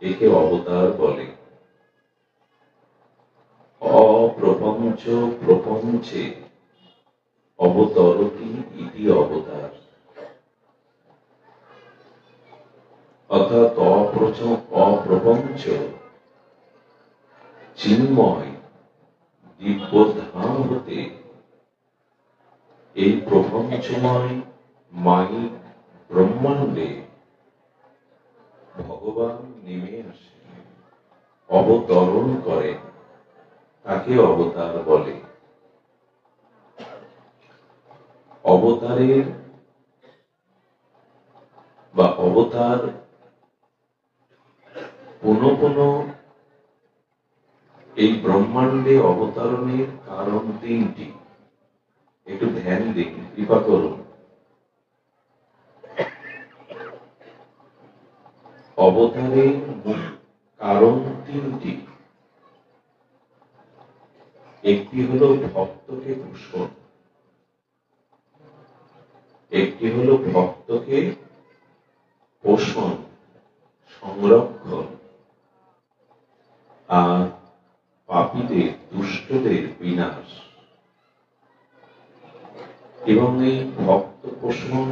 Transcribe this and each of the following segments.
একে অবতার বলে। অপ্রপঞ্চ প্রপঞ্চে অবতরতি ইতি অবতার, অর্থাৎ অপ্রপঞ্চ চিন্ময় দিব্য ধাম হতে এই প্রপঞ্চময় মায়িক ব্রহ্মাণ্ডে ভগবান নেমে আসেন, অবতরণ করেন, তাকে অবতার বলে। অবতারের বা অবতার পুনঃ পুনঃ এই ব্রহ্মাণ্ডে অবতরণের কারণ তিনটি। একটু ধ্যান দিন, কৃপা করুন। অবতারের কারণ তিনটি। একটি হলো ভক্তকে পোষণ, একটি হলো ভক্তকে পোষণ সংরক্ষণ, আর পাপীদের দুষ্টদের বিনাশ। এবং এই ভক্ত পোষণ,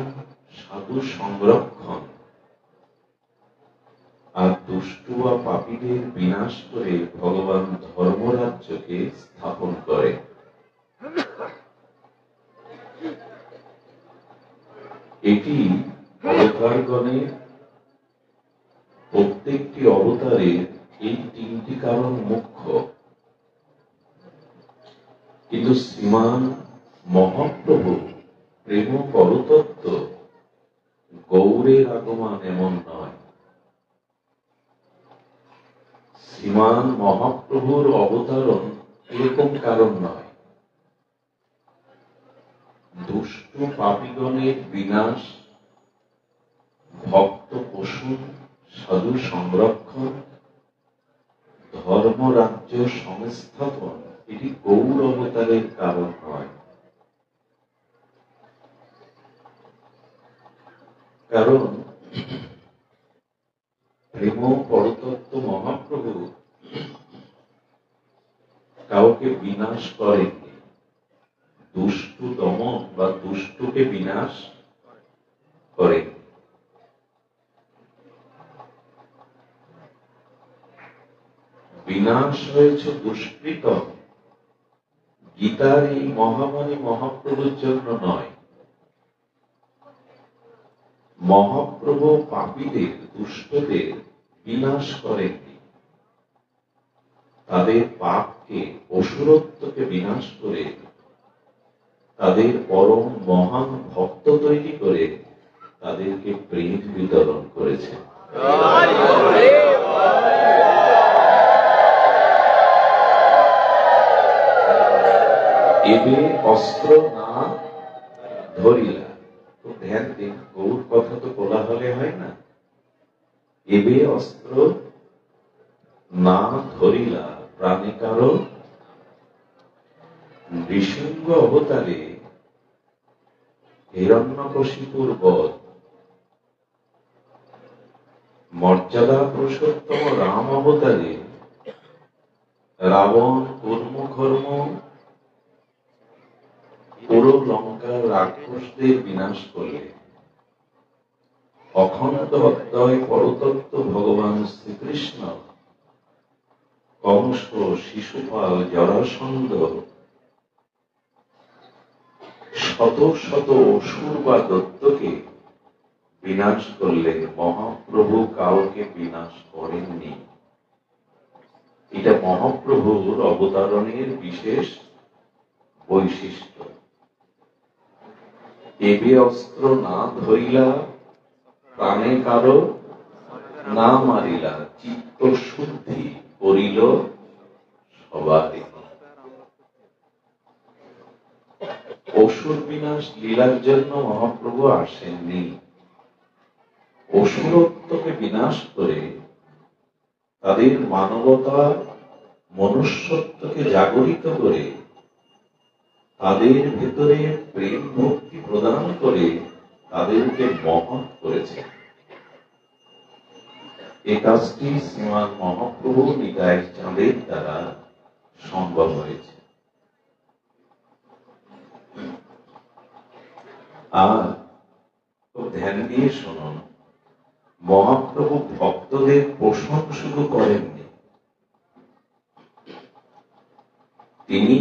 সাধু সংরক্ষণ আর দুষ্টু বা পাপীদের বিনাশ করে ভগবান ধর্মরাজ্যকে স্থাপন করে। এটি অবতারগণের প্রত্যেকটি অবতারের এই তিনটি কারণ মুখ্য। কিন্তু শ্রীমান মহাপ্রভু প্রেম পরতত্ত্ব গৌরের আগমন এমন নয়। শ্রীমান মহাপ্রভুর অবতারণ এরকম কারণ নয়। দুষ্ট পাপীগণের বিনাশ, ভক্ত পোষণ, সাধু সংরক্ষণ, ধর্মরাজ্য সংস্থাপন, এটি গৌর অবতারের কারণ নয়। কারণ প্রেম পরতত্ত্ব মহাপ্রভু কাউকে বিনাশ করেননি, দুষ্টু দমন বা দুষ্টকে বিনাশ করেন। বিনাশ হয়েছে দুষ্কৃতম। গীতার এই মহামানী মহাপ্রভুর জন্য নয়। মহাপ্রভু পাপীদের দুষ্টদের বিনাশ করেননি, তাদের পাপকে অসুরত্বকে বিনাশ করে তাদের পরম মহান ভক্ত তৈরি করে তাদেরকে প্রেম বিতরণ করেছেন। এবে অস্ত্র না ধরিলা, তো ধ্যান দিন, গৌর কথা তো বলা হলে হয় না। এবে অস্ত্র না ধরিলা প্রাণে কারো। নৃসিংহ অবতারে হিরণ্যকশিপুর বধ, মর্যাদা পুরুষোত্তম রাম অবতারে রাবণ কর্মকর্ম পুরো লঙ্কার রাক্ষসদের বিনাশ করলে। অখণ্ড অদ্বয় পরতত্ত্ব ভগবান শ্রীকৃষ্ণ কংস, শিশুপাল, জরাসন্ধ, শত শত অসুর বা দৈত্যকে বিনাশ করলেন। মহাপ্রভু কাউকে বিনাশ করেননি। এটা মহাপ্রভুর অবতারণের বিশেষ বৈশিষ্ট্য। এবে অস্ত্র না ধরিলা প্রাণে কারো না মারিলা, চিত্ত শুদ্ধি করিল সবারই। অসুর বিনাশ লীলার জন্য মহাপ্রভু আসেননি। অসুরত্বকে বিনাশ করে তাদের মানবতা, মনুষ্যত্বকে জাগরিত করে তাদের ভেতরে প্রেম ভক্তি প্রদান করে তাদেরকে মহৎ করেছে। এ কাজটি শ্রীমান মহাপ্রভু নিতাই চাঁদের দ্বারা সম্ভব হয়েছে। আর ধ্যান দিয়ে শুনুন, মহাপ্রভু ভক্তদের পোষণ শুধু করেননি, তিনি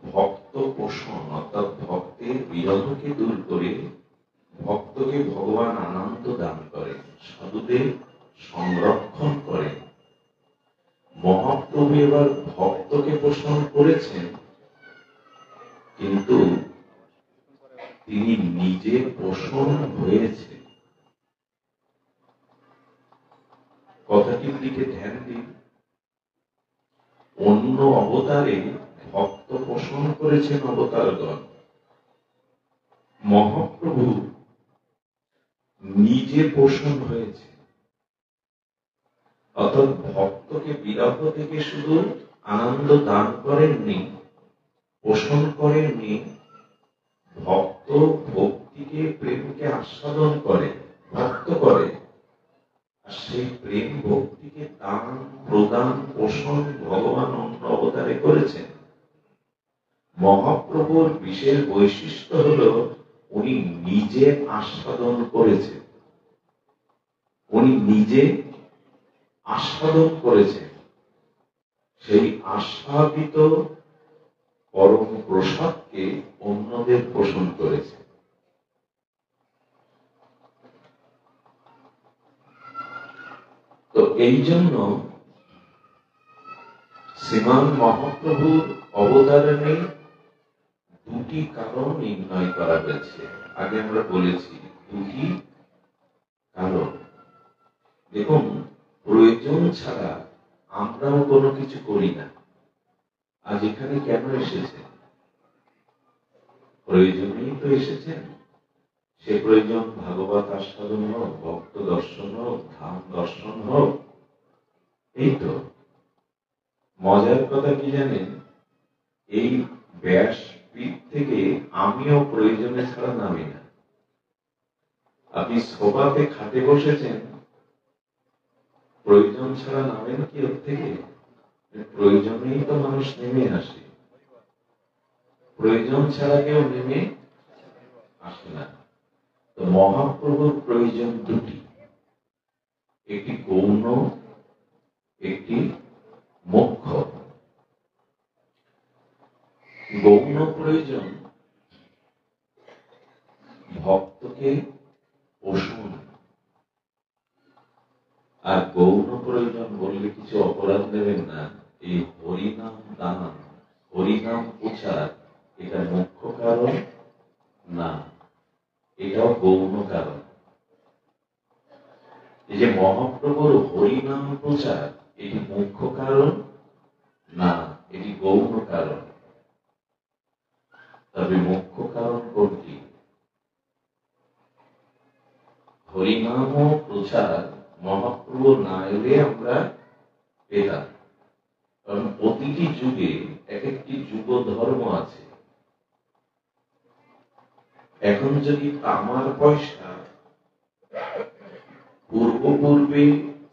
ভক্ত পোষণ অর্থাৎ ভক্তের বিরহকে দূর করে ভক্তকে ভগবান আনন্দ দান করেন, সাধুদের সংরক্ষণ করেন। মহাপ্রভু এবার ভক্তকে পোষণ করেছেন, কিন্তু তিনি নিজে পোষণ হয়েছেন। কথাটির দিকে ধ্যান দিন। অন্য অবতারে ভক্ত পোষণ করেছেন অবতারগণ, মহাপ্রভু নিজে পোষণ হয়েছে। অর্থাৎ ভক্তকে বিরহ থেকে শুধু আনন্দ দান করেননি, পোষণ করেননি, ভক্ত ভক্তিকে প্রেমকে আস্বাদন করে, ভক্ত করে, আর সেই প্রেম ভক্তিকে দান প্রদান পোষণ ভগবান অন্য অবতারে করেছেন। মহাপ্রভুর বিশেষ বৈশিষ্ট্য হলো উনি নিজে আস্বাদন করেছেন, উনি নিজে আস্বাদন করেছেন, সেই আস্বাদিত পরম প্রসাদকে অন্যদের পোষণ করেছে। তো এই জন্য শ্রীমান মহাপ্রভুর অবতারণে দুটি কারণ নির্ণয় করা হয়েছে। আগে আমরা বলেছি দুটি কারণ। দেখুন, প্রয়োজন ছাড়া আমরাও কোনো কিছু করি না। আজ এখানে কেন এসেছেন? প্রয়োজনেই তো এসেছেন। সে প্রয়োজন ভাগবত আস্বাদন হোক, ভক্ত দর্শন হোক, ধাম দর্শন হোক। এই তো মজার কথা কি জানেন, এই ব্যাসপীঠ থেকে আমিও প্রয়োজনে ছাড়া নামি না। আপনি সোফাতে খাটে বসেছেন, প্রয়োজন ছাড়া নামেন কি ওর থেকে? প্রয়োজনেই তো মানুষ নেমে আসে, প্রয়োজন ছাড়া কেউ নেমে আসে না। তো মহাপ্রভুর প্রয়োজন দুটি, একটি গৌণ, একটি মুখ্য। গৌণ প্রয়োজন ভক্তকে পোষণ, আর গৌণ প্রয়োজন বললে কিছু অপরাধ দেবেন না, এই হরিনাম দান, হরিনাম প্রচার, এটা মুখ্য কারণ না, এটাও গৌণ কারণ। এই যে মহাপ্রভুর হরিনাম প্রচার, এটি মুখ্য কারণ না, এটি গৌণ কারণ। তবে মুখ্য কারণ কোনটি? হরিনাম প্রচার মহাপ্রভু না এলে আমরা পেতাম। কারণ প্রতিটি যুগে এক একটি যুগ ধর্ম আছে। এখন যদি তামার পয়সা পূর্বে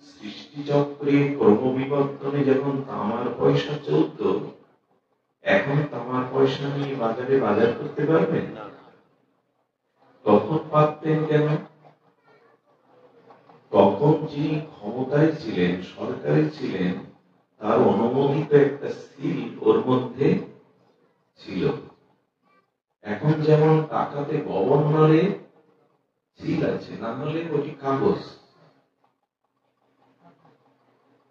সৃষ্টিচক্রে ক্রমবিবর্তনে যখন তামার পয়সা চলত, এখন তামার পয়সা নিয়ে বাজারে বাজার করতে পারবেন না। তখন পারতেন কেন? তখন যিনি ক্ষমতায় ছিলেন, সরকারে ছিলেন, তার অনুমোদিত একটা সিল ওর মধ্যে ছিল। এখন যেমন টাকাতে গভর্নরে সিল আছে, না হলে ওটি কাগজ।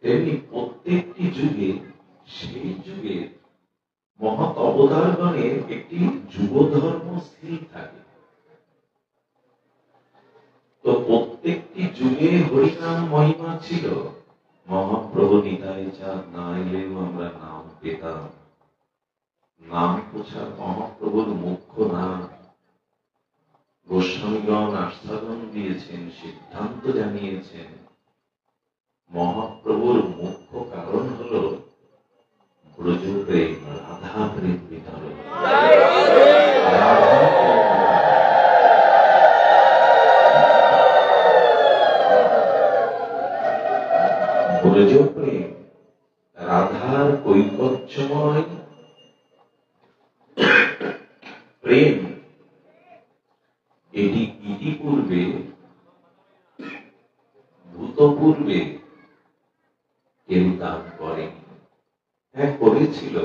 তেমনি প্রত্যেকটি যুগে সেই যুগে মহৎ অবতারগণের একটি যুগ ধর্ম সিল থাকে। তো প্রত্যেকটি যুগে হরিনাম মহিমা ছিল। মহাপ্রভু নিতাই চাঁদ না এলেও আমরা নাম পেতাম। নাম প্রচার মহাপ্রভুর মুখ্য নাম। গোস্বামীগণ আস্বাদন দিয়েছেন, সিদ্ধান্ত জানিয়েছেন। মহাপ্রভুর মুখ্য কারণ হল ব্রজ প্রেম, রাধা প্রেম বিতরণ। ব্রজ প্রেম, রাধার কৈকর্যময় প্রেম, এটি ইতিপূর্বে ভূতপূর্বে কেউ দান করেনি। হ্যাঁ, করেছিল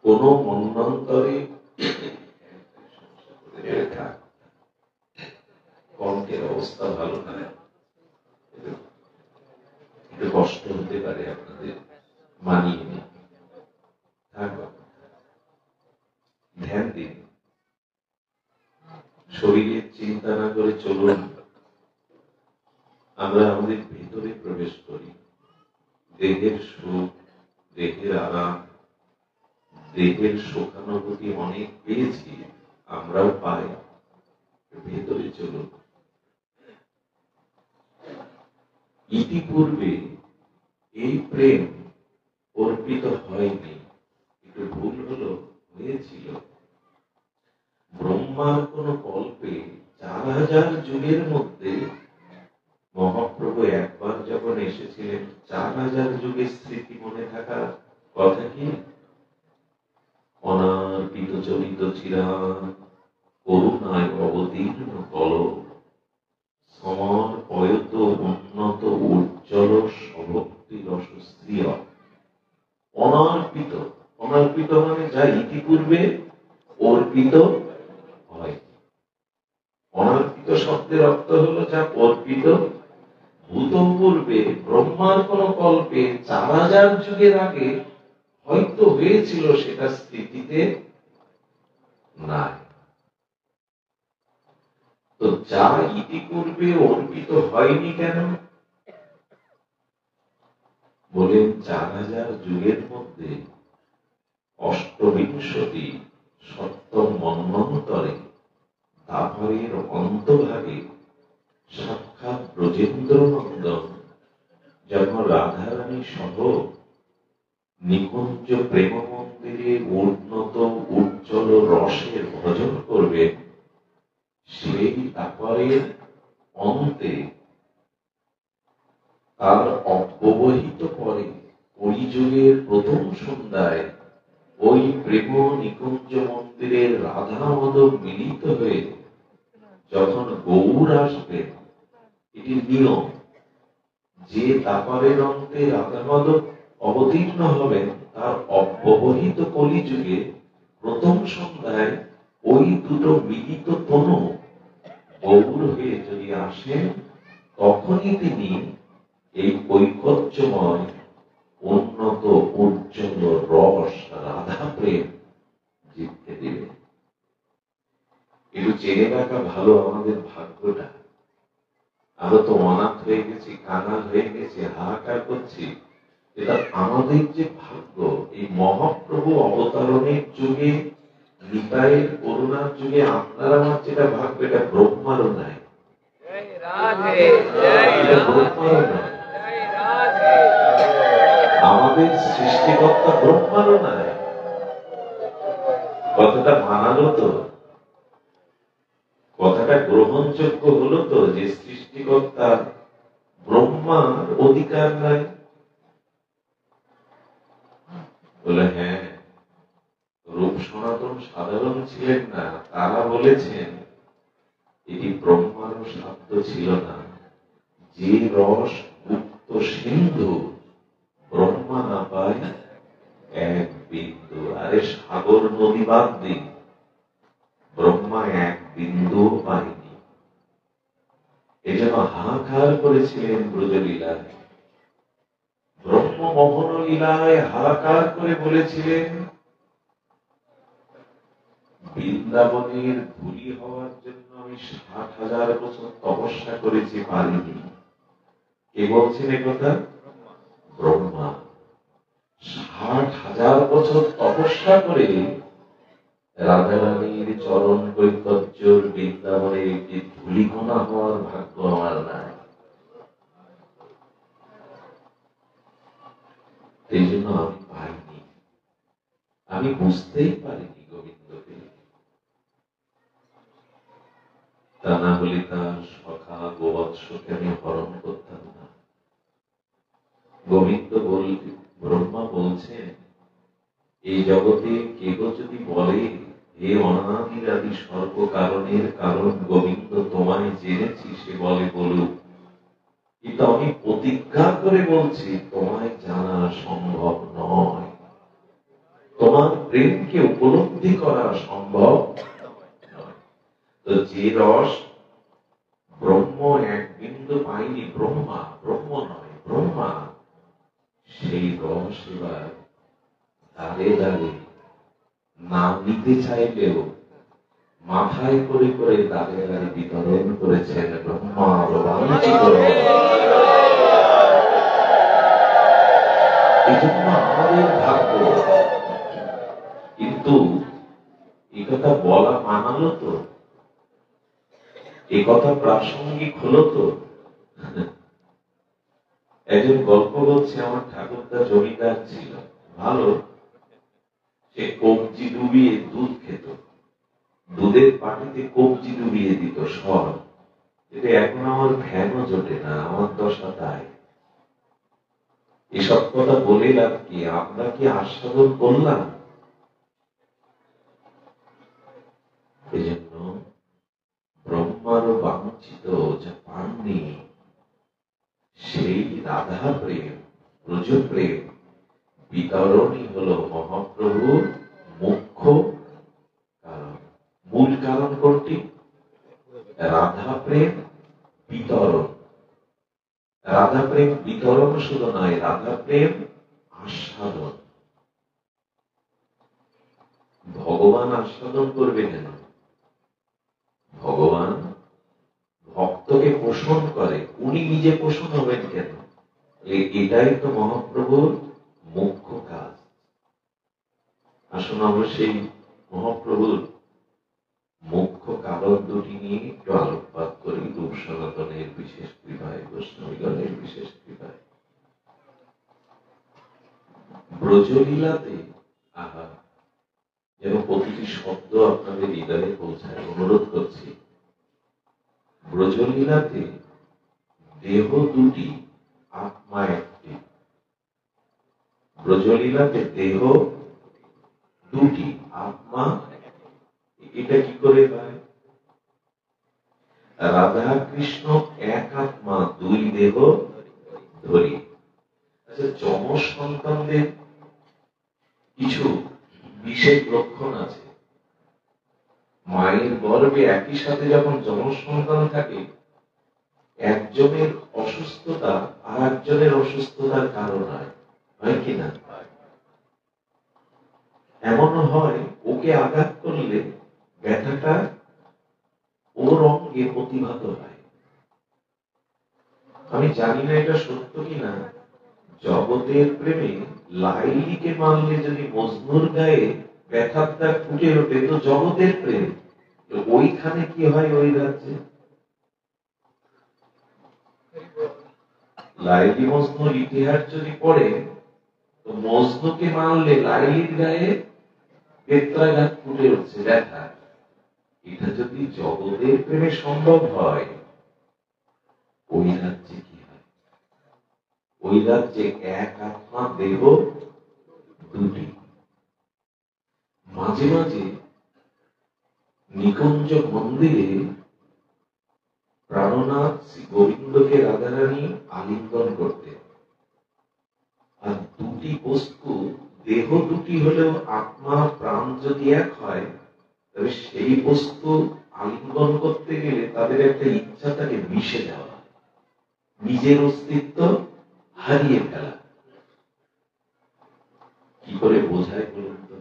কোন মন্বন্তরে। কণ্ঠের অবস্থা ভালো না, একটু কষ্ট হতে পারে আপনাদের, মানিয়ে নিন। ধ্যান দিন, শরীরের চিন্তা না করে চলুন। আমরা আমাদের ভেতরে প্রবেশ করি। দেহের সুখ, দেহের আরাম, দেহের সুখানুভূতি অনেক পেয়েছি, আমরাও পাই। ভেতরে চলুন। ইতিপূর্বে এই প্রেম অর্পিত হয়নি, একটু ভুল হলো, হয়েছিল। ব্রহ্মার কোন কল্পে 4000 যুগের মধ্যে মহাপ্রভু একবার যখন এসেছিলেন, 4000 যুগের স্মৃতি মনে থাকার কথা কি? অনার্পিত চরিত চিরান করুণায় অবতীর্ণ কল, সমর্পয়ত উন্নত উজ্জ্বল সভক্তি রস স্ত্রিয়। অনার্পিত, অনার্পিত মানে যা ইতিপূর্বে অর্পিত হয়। অনার্পিত শব্দের অর্থ হলো যা অর্পিত ভূতপূর্বে ব্রহ্মার কোন কল্পে 4000 যুগের আগে হয়তো হয়েছিল, সেটা স্মৃতিতে নাই। তো যা ইতিপূর্বে অর্পিত হয়নি কেন? বলেন 4000 যুগের মধ্যে অষ্টবিংশতি সপ্তম মন্বন্তরে দ্বাপরের অন্তভাগে সাক্ষাৎ ব্রজেন্দ্র নন্দন যখন রাধারানী সহ নিকুঞ্জ প্রেম মন্দিরে উন্নত উজ্জ্বল রসের ভজন করবে, সেই দ্বাপরের অন্তে তার অব্যবহিত পরে কলিযুগের প্রথম সন্ধ্যায় ওই প্রেম নিকুঞ্জ মন্দিরের রাধা মাধব মিলিত হয়ে যখন গৌর আসবেন, এটি নিয়ম যে দ্বাপরের অন্তে রাধা মাধব অবতীর্ণ হবেন, তার অব্যবহিত কলিযুগে প্রথম সন্ধ্যায় ওই দুটো মিলিত তনু গৌর হয়ে যদি আসেন, তখনই তিনি এই কৈকর্যময় উন্নত উজ্জ্বল রস রাধা প্রেম জিততে দেবেন। একটু জেনে রাখা ভালো আমাদের ভাগ্যটা। আমরা তো অনাথ হয়ে গেছি, কাঙাল হয়ে গেছি, হাহাকার করছি। এটা আমাদের যে ভাগ্য, এই মহাপ্রভু অবতারণের যুগে, নিতাইয়ের করুণার যুগে আপনার আমার যেটা ভাগ্য, এটা ব্রহ্মারও নাই, ব্রহ্মারও নাই। আমাদের সৃষ্টিকর্তা ব্রহ্মারও নাই। কথাটা মানালো তো, কথাটা গ্রহণযোগ্য হলো তো, যে সৃষ্টিকর্তা ব্রহ্মার অধিকার নাই? বলে হ্যাঁ, রূপ সনাতন সাধারণ ছিলেন না, তারা বলেছেন এটি ব্রহ্মারও সাধ্য ছিল না। যে রস গুপ্ত সিন্ধু ব্রহ্মা না পায় এক বিন্দু। আরে সাগর নদী বাদ দিন, ব্রহ্মা এক বিন্দু পায়নি। এজন্য হাহাকার করেছিলেন ব্রজলীলায়, ব্রহ্ম মোহন লীলায় হাহাকার করে বলেছিলেন, বৃন্দাবনের ধূলি হওয়ার জন্য আমি 60,000 বছর তপস্যা করেছি, পারিনি। কে বলছেন একথা? ব্রহ্মা। 60,000 বছর তপস্যা করে রাধারানীর চরণ কৈকর্যের বৃন্দাবনে একটি ধূলিকণা হওয়ার ভাগ্য আমার নাই। এই জন্য আমি পাইনি, আমি বুঝতেই পারিনি গোবিন্দকে। তা না হলে তার সখা গোবৎসকে আমি হরণ করতাম না। গোবিন্দ ব্রহ্মা বলছেন, এই জগতে কেহ যদি বলে হে অনাদির আদি সর্ব কারণের কারণ গোবিন্দ তোমায় জেনেছি, সে বলে বলুক, কিন্তু আমি প্রতিজ্ঞা করে বলছি তোমায় জানা সম্ভব নয়, তোমার প্রেমকে উপলব্ধি করা সম্ভব নয়। তো যে রস ব্রহ্ম এক বিন্দু পাইনি, ব্রহ্ম নয় ব্রহ্মা, সেই রস এবার দাঁড়ে দাঁড়ে না নিতে চাইলেও মাথায় করে করে দাঁড়ে দাঁড়ে বিতরণ করেছেন ব্রহ্মার বাঞ্ছিত। এই জন্য আমাদের ভাগ্য। কিন্তু এই কথা বলা মানালো তো, এই কথা প্রাসঙ্গিক হলো তো। একজন গল্প বলছে, আমার ঠাকুরদা জমিদার ছিল, ভালো, সে কবজি ডুবিয়ে দুধ খেত, দুধের পাটিতে কবজি ডুবিয়ে দিত সর। এটা এখন আমার ভ্যানও জোটে না, আমার দশা তাই। এসব কথা বলে লাভ কি? আমরা কি আস্বাদন করলাম? এই জন্য ব্রহ্মারও বাঞ্ছিত যা পাননি, সেই রাধা প্রেম, ব্রজ প্রেম বিতরণই হলো মহাপ্রভুর মুখ্য কারণ। মূল কারণ কোনটি? রাধা প্রেম বিতরণ। রাধা প্রেম বিতরণ শুধু নয়, রাধা প্রেম আস্বাদন। ভগবান আস্বাদন করবে কেন? ভগবান ভক্তকে পোষণ করে, উনি নিজে পোষণ হবেন কেন? এটাই তো মহাপ্রভুর মুখ্য কাজ। আসুন আমরা সেই মহাপ্রভুর মুখ্য কারণ দুটি নিয়ে একটু আলোকপাত করি, রূপ সনাতনের বিশেষ কৃপায়, বৈষ্ণবগণের বিশেষ কৃপায়। ব্রজলীলাতে আহা, যেন প্রতিটি শব্দ আপনাদের হৃদয়ে পৌঁছায়, অনুরোধ করছি। ব্রজলীলাতে দেহ দুটি, আত্মা একটি। ব্রজলীলাতে দেহ দুটি, আত্মা, এটা কি করে হয়? রাধা কৃষ্ণ এক আত্মা, দুই দেহ ধরি। আচ্ছা, যম সন্তানদের কিছু বিশেষ লক্ষণ আছে। মায়ের গর্ভে একই সাথে যখন যম সন্তান থাকে, একজনের অসুস্থতা আর একজনের অসুস্থতার কারণ হয়, হয় কিনা? এমন হয় ওকে আঘাত করলে ব্যথাটা ওর অঙ্গে প্রতিভাত হয়। আমি জানি না এটা সত্য কিনা, জগতের প্রেমে লাইলিকে মানলে যদি মজনুর গায়ে ব্যথার দাগ ফুটে ওঠে, তো জগতের প্রেম। ওইখানে কি হয় ওই রাজ্যে? লাইলি মজনুর ইতিহাস যদি পড়ে, তো মজনুকে মানলে লাইলির গায়ে বেত্রাঘাত ফুটে উঠছে, ব্যথা। এটা যদি জগতের প্রেমে সম্ভব হয়, ওই রাজ্যে কি হয়? ওই রাজ্যে এক আত্মা, দেহ দুটি। মাঝে মাঝে নিকুঞ্জ মন্দিরে প্রাণনাথ শ্রী গোবিন্দকে রাধারানী আলিঙ্গন করতেন। আর দুটি বস্তু, দেহ দুটি হলেও আত্মা প্রাণ যদি এক হয়, তবে সেই বস্তু আলিঙ্গন করতে গেলে তাদের একটা ইচ্ছা তাকে মিশে যাওয়া, নিজের অস্তিত্ব হারিয়ে ফেলা। কি করে বোঝায় বলুন তো?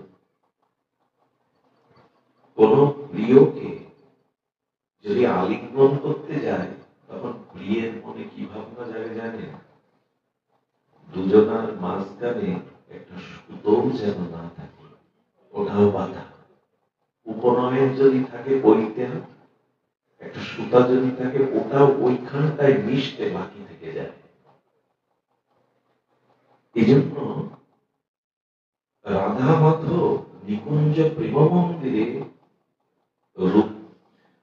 কোন প্রিয়কে যদি আলিঙ্গন করতে যায়, তখন প্রিয়ের মনে কি ভাবনা যাবে জানেন? দুজনার মাঝখানে একটা সুতো যেন না থাকে, ওটাও বাধা। উপনয়ন যদি থাকে বইতে, একটা সুতা যদি থাকে, ওটাও ওইখানটায় মিশতে বাকি থেকে যায়। এই জন্য রাধা মাধব নিকুঞ্জ প্রেম মন্দিরে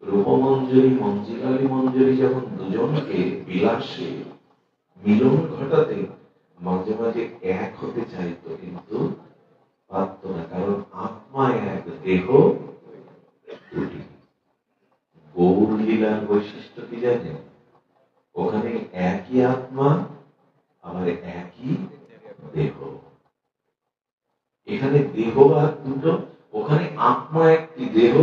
রূপমঞ্জরি মঞ্জিলালী মঞ্জরি যেমন দুজনকে বিলাসে মিলন ঘটাতে মাঝে মাঝে এক হতে চাইতো, কিন্তু পারত না, কারণ আত্মা এক, দেহ দুটি। গৌর লীলার বৈশিষ্ট্য কি জানেন? ওখানে একই আত্মা, আবার একই দেহ। এখানে দেহ আর দুটো, ওখানে আত্মা একটি, দেহ।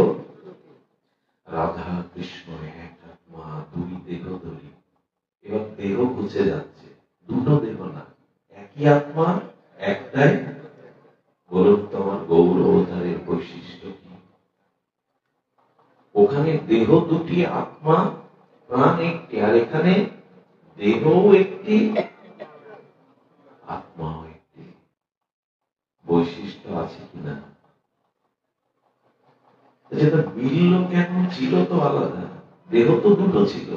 রাধা কৃষ্ণ এক আত্মা, দুই দেহ ধরি। এবার দেহ বুঝে যাচ্ছে, দুটো দেহ না, একই আত্মা, একটাই। বলুন তোমার গৌর অবতারের বৈশিষ্ট্য কি? ওখানে দেহ দুটি, আত্মা প্রাণ একটি, আর এখানে দেহ একটি, আত্মাও একটি। বৈশিষ্ট্য আছে কিনা? যেটা মিলল কেন? ছিল তো আলাদা, দেহ তো দুটো ছিল,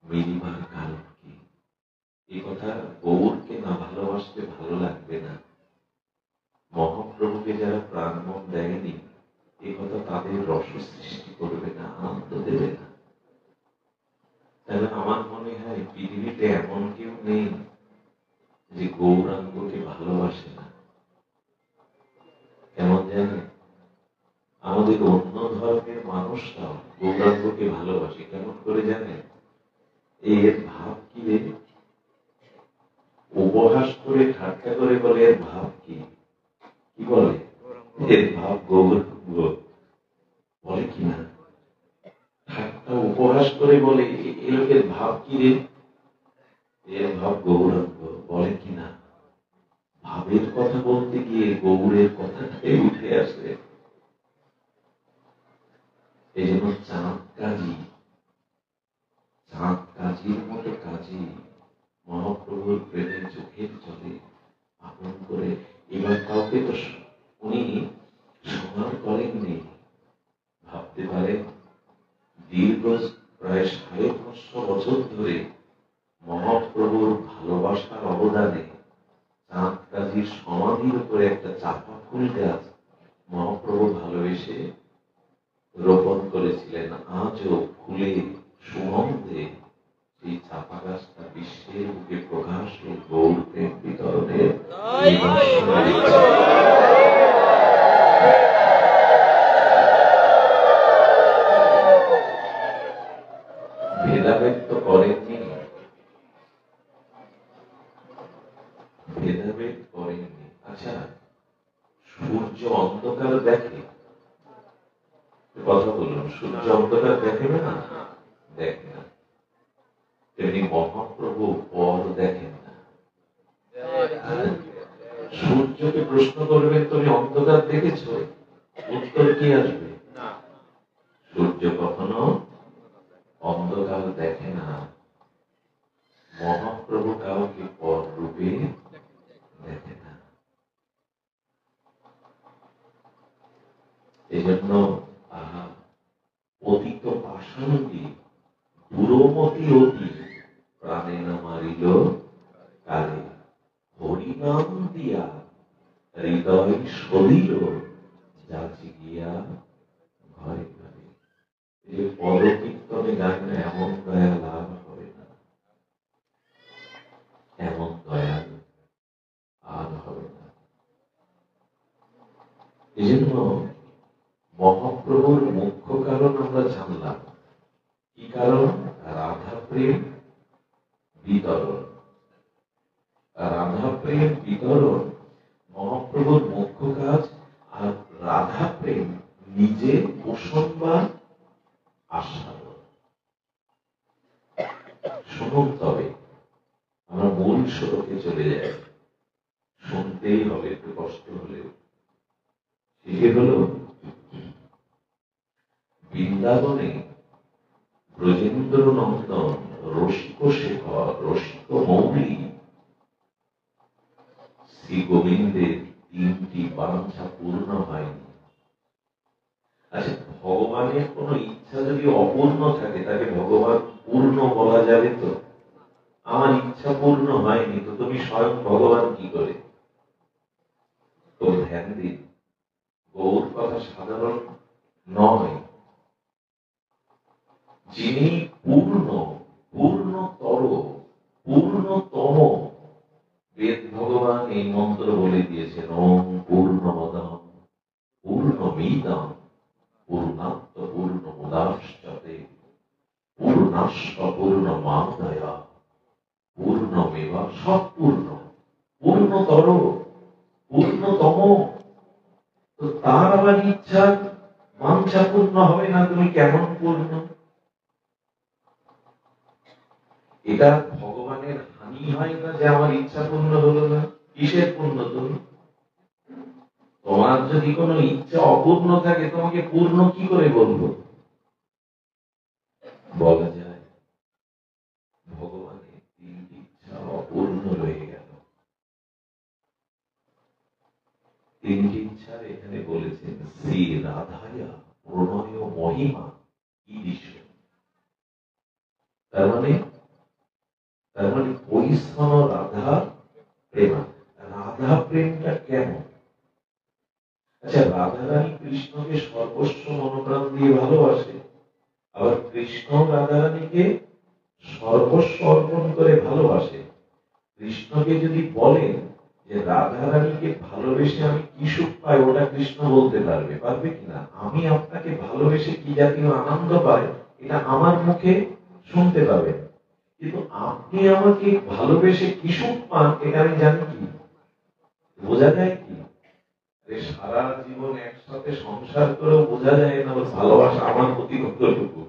মিলবার কারণ কি? এই কথা গৌরকে না ভালোবাসতে ভালো লাগবে না। মহাপ্রভুকে যারা প্রাণ মন দেয়নি, এ কথা তাদের রস সৃষ্টি করবে না, আনন্দ দেবে না। তাহলে আমার মনে হয় পৃথিবীতে এমন কেউ নেই যে গৌরাঙ্গকে ভালোবাসে না। কেমন জানে? আমাদের অন্য ধর্মের মানুষরাও গৌরাঙ্গকে ভালোবাসে। কেমন করে জানে? এর ভাব কি রে? উপহাস করে, ঠাট্টা করে বলে এর ভাব কি? কি বলে? এর ভাব গৌরাঙ্গ। বলে কিনা? ঠাট্টা উপহাস করে বলে এ লোকের ভাব কি রে? এর ভাব গৌরাঙ্গ। বলে কিনা? ভাবের কথা বলতে গিয়ে গৌরের কথাটাই উঠে আসে। এই জন্য চাঁদ কাজী, চাঁদ কাজীর মতো কাজী মহাপ্রভুর প্রেমের চোখের জলে আপন করে। এবার কাউকে তো উনি সমান করেননি। ভাবতে পারেন দীর্ঘ প্রায় 550 বছর ধরে মহাপ্রভুর ভালোবাসার অবদানে চাঁদ কাজীর সমাধির উপরে একটা চাপা ফুল গাছ মহাপ্রভু ভালোবেসে রোপণ করেছিলেন। আজও ফুলে সুগন্ধে সেই চাপা গাছটা বিশ্বের বুকে প্রকাশ ও গৌর প্রেম বিতরণের ভেদাভেদ তো করেননি, ভেদাভেদ করেননি। আচ্ছা, সূর্য অন্ধকার দেখে? কথা বলুন, সূর্য অন্ধকার দেখে না? দেখে না। তেমনি মহাপ্রভু পর দেখেন না। সূর্যকে প্রশ্ন করবেন তুমি অন্ধকার দেখেছ? উত্তর কি আসবে? সূর্য কখনো অন্ধকার দেখে না। মহাপ্রভু কাউকে পর রূপে দেখে না। এই জন্য পতিত পাষাণটি দুরমতি অতি প্রাণে না মারিল কালে, হরিনাম দিয়া হৃদয় সলিল যাচি গিয়া ঘরে ঘরে। এই পদকীর্তনে গায় না, এমন দয়া লাভ হবে না, এমন দয়াল আর হবে না। এই জন্য মহাপ্রভুর মুখ্য কারণ আমরা জানলাম। কি কারণ? রাধা প্রেম বিতরণ। রাধা প্রেম বিতরণ মহাপ্রভুর মুখ্য কাজ। আর রাধা প্রেম নিজে পোষণ বা আস্বাদন। শুনুন, তবে আমরা মূল স্বরূপে চলে যাই। শুনতেই হবে, একটু কষ্ট হলেও। সেটি হল বৃন্দাবনে ব্রজেন্দ্র নন্দন রসিক শেখর, রসিক মৌলি শ্রী গোবিন্দের 3টি বাঞ্ছা পূর্ণ হয়নি। আচ্ছা, ভগবানের কোন ইচ্ছা যদি অপূর্ণ থাকে, তাকে ভগবান পূর্ণ বলা যাবে তো? আমার ইচ্ছা পূর্ণ হয়নি, তো তুমি স্বয়ং ভগবান কি করে? তো ধ্যান দিন, গৌর কথা সাধারণ নয়। যিনি পূর্ণ, পূর্ণতর, পূর্ণতম। বেদ ভগবান এই মন্ত্র বলে দিয়েছেন, ওম পূর্ণমদঃ পূর্ণমিদং পূর্ণাৎ পূর্ণমুদাচ্যতে পূর্ণস্য পূর্ণমাদায় পূর্ণমেবা সম্পূর্ণ। পূর্ণতর, পূর্ণতম। তো তার আবার ইচ্ছা বাঞ্ছা পূর্ণ হবে না, তুমি কেমন পূর্ণ? এটা ভগবানের হানি হয় না যে আমার ইচ্ছা পূর্ণ হলো না? কিসের পূর্ণ তুমি? তোমার যদি কোনো ইচ্ছা অপূর্ণ থাকে, তোমাকে পূর্ণ কি করে বলবো? বলা যায় ভগবানের তিনটি ইচ্ছা অপূর্ণ রয়ে গেল। তিনটি ইচ্ছা এখানে বলেছেন, শ্রী রাধায়া প্রণয় মহিমা ঈশ। তার মানে পরিশ্রম রাধা প্রেম। রাধা প্রেমটা কেমন? আচ্ছা, রাধা রানী কৃষ্ণকে সর্বস্ব মনোপ্রাণ দিয়ে ভালোবাসে, আবার কৃষ্ণ রাধা রানীকে সর্বস্ব অর্পণ করে ভালোবাসে। কৃষ্ণকে যদি বলেন যে রাধা রানীকে ভালোবেসে আমি কি সুখ পাই, ওটা কৃষ্ণ বলতে পারবে? পারবে কিনা? আমি আপনাকে ভালোবেসে কি জাতীয় আনন্দ পাই, এটা আমার মুখে শুনতে পাবেন, কিন্তু আপনি আমাকে ভালোবেসে কি সুখ পান, এটা আমি জানি কি? বোঝা যায় কি? সারা জীবন একসাথে সংসার করেও বোঝা যায় না ভালোবাসা আমার প্রতি কতটুকু।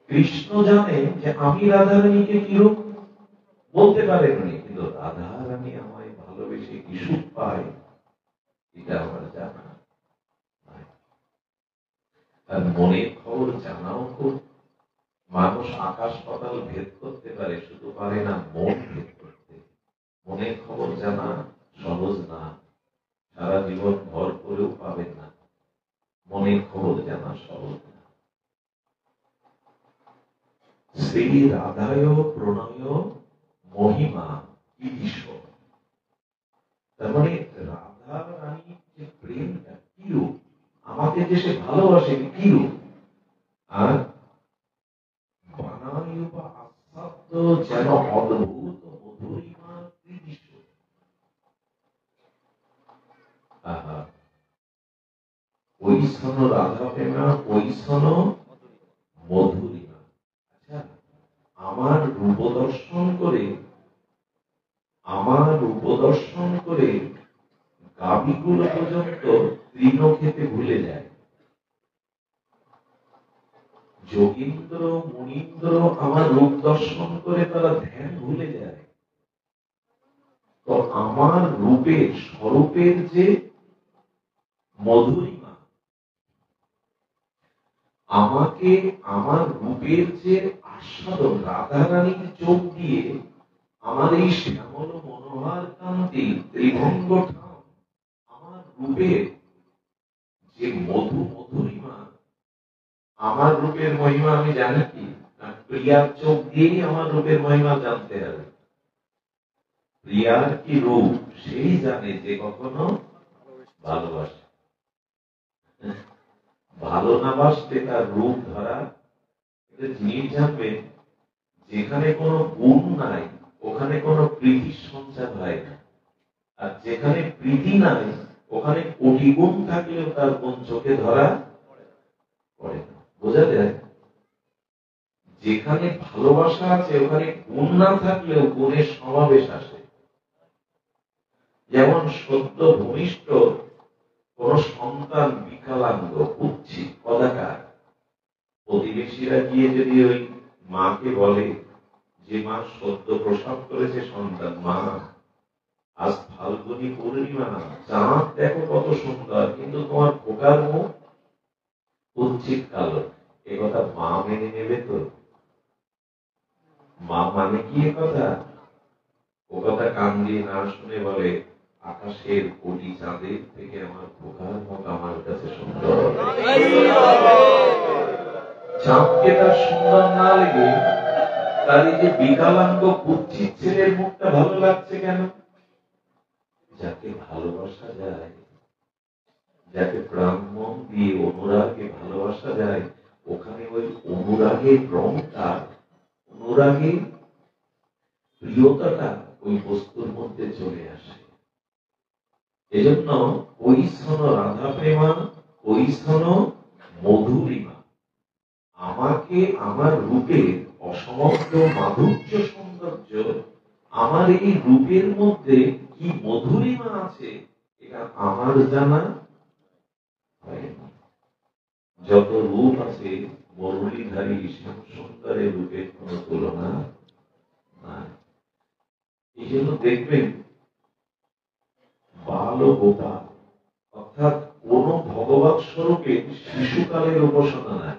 কৃষ্ণ জানে যে আমি রাধা রানীকে কিরূপ বলতে পারেননি, কিন্তু রাধা রানী আমায় ভালোবেসে কি সুখ পায়, এটা আমার জানা। আর মনের খবর জানাও খুব। মানুষ আকাশ পাতাল ভেদ করতে পারে, শুধু পারে না মন ভেদ করতে। মনের খবর জানা সহজ না, সারা জীবন ভর করেও পাবেন না। মনের খবর জানা সহজ না। শ্রী রাধায় প্রণয় মহিমা ঈশ। তার মানে রাধা রানীর যে প্রেমটা কিরূপ, আমাকে যে সে ভালোবাসে কিরূপ, আর বানায় বা আস্বাদ্য যেন অদ্ভুত মধুরিমা ঈশ। আহা, ওইসন রাধা প্রেমা, ওইসন মধুরিমা। আচ্ছা, আমার রূপ দর্শন করে, গাভীগুলো পর্যন্ত তৃণ খেতে ভুলে যায়। যোগীন্দ্র মুনীন্দ্র আমার রূপ দর্শন করে তারা ধ্যান ভুলে যায়। তো আমার রূপের স্বরূপের যে মধুরিমা, আমাকে আমার রূপের যে আস্বাদন, রাধা রানীর চোখ দিয়ে আমার এই শ্যামল মনোহর কান্তি ত্রিভঙ্গ ঠাম, আমার রূপের যে মধুরিমা, আমার রূপের মহিমা আমি জানি কি? প্রিয়ার চোখ দিয়েই আমার রূপের মহিমা জানতে হবে। প্রিয়ার কি রূপ সেই জানে যে কখনো ভালোবাসে। ভালো না বাসলে তার রূপ ধরা জিনিস জানবে। যেখানে কোনো গুণ নাই ওখানে কোনো প্রীতির সঞ্চার হয় না, আর যেখানে প্রীতি নাই ওখানে কোটি গুণ থাকলেও তার গুণ চোখে ধরা পড়ে না। বোঝা যায়? যেখানে ভালোবাসা আছে ওখানে গুণ না থাকলেও গুণের সমাবেশ আসে। যেমন সদ্য ভূমিষ্ঠ কোন সন্তান বিকলাঙ্গ, কুচ্ছিত, কদাকার, প্রতিবেশীরা গিয়ে যদি ওই মাকে বলে যে মা সদ্য প্রসব করেছে সন্তান, মা আজ ফাল্গুনী পূর্ণিমা, চাঁদ দেখো কত সুন্দর, কিন্তু তোমার খোকার মুখ কুচ্ছিত কালো, এ কথা মা মেনে নেবে তো? মা মানে কি কথা? ও কথা কান দিয়ে না শুনে বলে আকাশের কোটি চাঁদের থেকে আমার খোকার মুখ আমার কাছে সুন্দর। চাঁদকে তার সুন্দর না লেগে তার এই যে বিকলাঙ্গ কুচ্ছিত ছেলের মুখটা ভালো লাগছে কেন? যাকে ভালোবাসা যায়, যাকে প্রাণ মন দিয়ে অনুরাগে ভালোবাসা যায়, ওখানে ওই অনুরাগের রংটা, অনুরাগের প্রিয়তাটা ওই বস্তুর মধ্যে চলে আসে। এজন্য কৈশন রাধা প্রেমা, কৈশন মধুরিমা। আমাকে আমার রূপের অসমগ্র মাধুর্য সৌন্দর্য, আমার এই রূপের মধ্যে কি মধুরিমা আছে, এটা আমার জানা হয়নি। যত রূপ আছে মুরলীধারী শ্যাম সুন্দরের রূপের কোন তুলনা নাই। এই জন্য দেখবেন বাল ও গোপাল, অর্থাৎ কোন ভগবৎ স্বরূপে শিশুকালের উপাসনা নাই।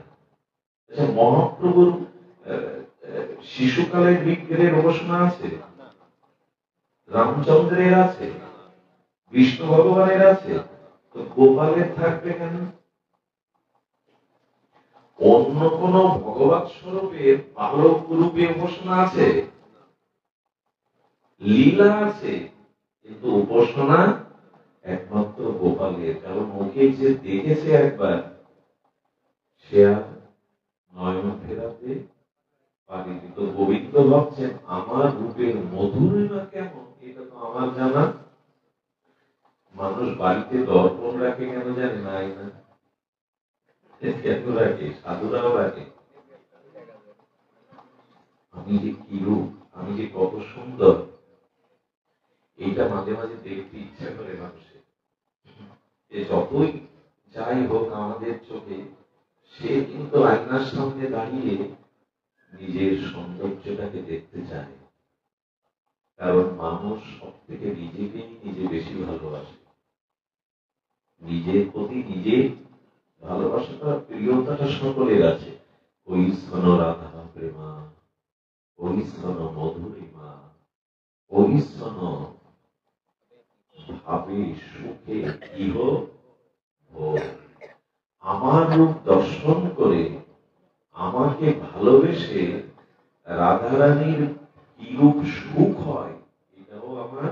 আচ্ছা, মহাপ্রভুর শিশুকালের বিগ্রহের উপাসনা আছে, রামচন্দ্রের আছে, বিষ্ণু ভগবানের আছে, তো গোপালের থাকবে কেন? অন্য কোন ভগবৎ স্বরূপের বালক রূপে উপাসনা আছে, লীলা আছে, কিন্তু উপাসনা একমাত্র গোপালের। কারণ ওকে যে দেখেছে একবার, সে আর নয়ন ফেরাতে পারেনি। তো গোবিন্দ ভাবছেন আমার রূপের মধুরিমা কেমন, এটা তো আমার জানা। মানুষ বাড়িতে দর্পণ রাখে কেন জানে নাই না? কেন রাখে? সাধুরাও রাখে। আমি যে কি রূপ, আমি যে কত সুন্দর, এইটা মাঝে মাঝে দেখতে ইচ্ছা করে মানুষের। যতই যাই হোক আমাদের চোখে, সে কিন্তু আয়নার সামনে দাঁড়িয়ে নিজের সৌন্দর্যটাকে দেখতে চায়। কারণ মানুষ সব থেকে নিজেকেই নিজে বেশি ভালোবাসে। নিজের প্রতি নিজে ভালোবাসাটা, প্রিয়তাটা সকলের আছে। কৈশন রাধা প্রেমা, কৈশন মধুরিমা, কৈশন ভাবে সুখে ইহ ভোগ। আমার রূপ দর্শন করে, আমাকে ভালোবেসে রাধারানীর কি রূপ সুখ হয়, এটাও আমার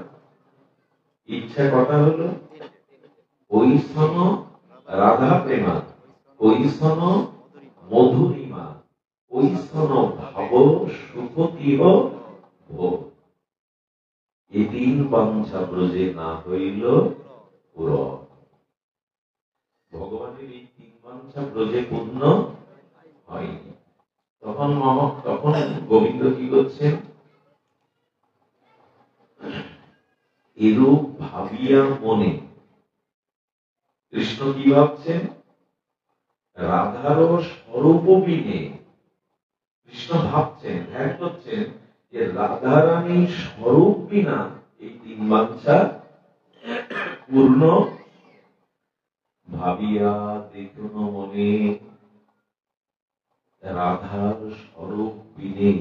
ইচ্ছা। কথা হলো কৈশন রাধা প্রেমা, কৈশন মধুরিমা, কৈশন ভাব সুখতিহ ভোগ। এই তিন বাঞ্ছা ব্রজে না হইল পূরণ। ভগবানের এই তিন বাঞ্ছা ব্রজে পূর্ণ হয়নি। তখন গোবিন্দ কি করছেন? এরূপ ভাবিয়া মনে, কৃষ্ণ কি ভাবছেন? রাধার স্বরূপ বিনে কৃষ্ণ ভাবছেন, ধ্যান করছেন যে রাধারানীর স্বরূপ বিনা এই তিন বাঞ্ছা পূর্ণ। ভাবিয়া দেখুন মনে, রাধার স্বরূপ বিনে